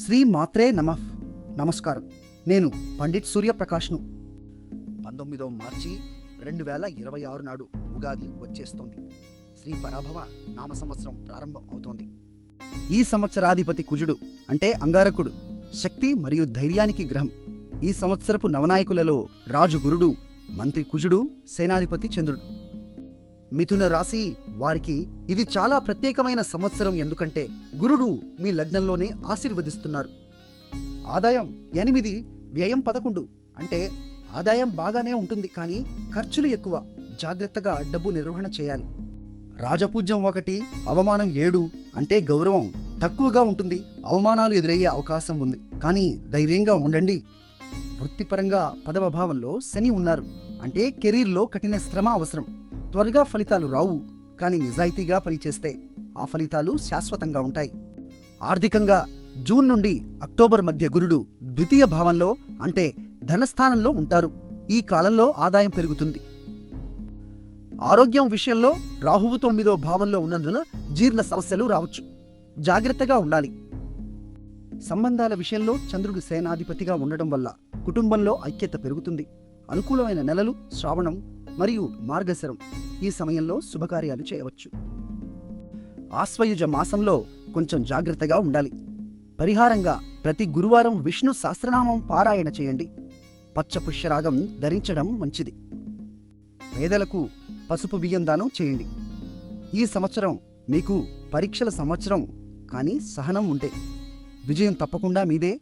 శ్రీ మాత్రే నమః. నమస్కారం. నేను పండిట్ సూర్యప్రకాష్ను. 19 మార్చి 2026 నాడు ఉగాది వచ్చేస్తోంది. శ్రీ పరాభవ నామ సంవత్సరం ప్రారంభం అవుతోంది. ఈ సంవత్సరాధిపతి కుజుడు అంటే అంగారకుడు, శక్తి మరియు ధైర్యానికి గ్రహం. ఈ సంవత్సరపు నవనాయకులలో రాజు గురుడు, మంత్రి కుజుడు, సేనాధిపతి చంద్రుడు. మిథున రాశి వారికి ఇది చాలా ప్రత్యేకమైన సంవత్సరం. ఎందుకంటే గురుడు మీ లగ్నంలోనే ఆశీర్వదిస్తున్నారు. ఆదాయం 8, వ్యయం 11. అంటే ఆదాయం బాగానే ఉంటుంది, కానీ ఖర్చులు ఎక్కువ. జాగ్రత్తగా డబ్బు నిర్వహణ చేయాలి. రాజపూజ్యం 1, అవమానం 7. అంటే గౌరవం తక్కువగా ఉంటుంది, అవమానాలు ఎదురయ్యే అవకాశం ఉంది. కానీ ధైర్యంగా ఉండండి. వృత్తిపరంగా 10వ భావంలో శని ఉన్నారు. అంటే కెరీర్లో కఠిన శ్రమ అవసరం. త్వరగా ఫలితాలు రావు, కానీ నిజాయితీగా పనిచేస్తే ఆ ఫలితాలు శాశ్వతంగా ఉంటాయి. ఆర్థికంగా జూన్ నుండి అక్టోబర్ మధ్య గురుడు ద్వితీయ భావంలో అంటే ధనస్థానంలో ఉంటారు. ఈ కాలంలో ఆదాయం పెరుగుతుంది. ఆరోగ్యం విషయంలో రాహువు 9వ భావంలో ఉన్నందున జీర్ణ సమస్యలు రావచ్చు. జాగ్రత్తగా ఉండాలి. సంబంధాల విషయంలో చంద్రుడు సేనాధిపతిగా ఉండడం వల్ల కుటుంబంలో ఐక్యత పెరుగుతుంది. అనుకూలమైన నెలలు శ్రావణం మరియు మార్గశిరం. ఈ సమయంలో శుభకార్యాలు చేయవచ్చు. ఆశ్వయుజ మాసంలో కొంచెం జాగ్రత్తగా ఉండాలి. పరిహారంగా ప్రతి గురువారం విష్ణు సహస్రనామం పారాయణ చేయండి. పచ్చ పుష్యరాగం ధరించడం మంచిది. పేదలకు పసుపు బియ్యం దానం చేయండి. ఈ సంవత్సరం మీకు పరీక్షల సంవత్సరం, కానీ సహనం ఉంటే విజయం తప్పకుండా మీదే.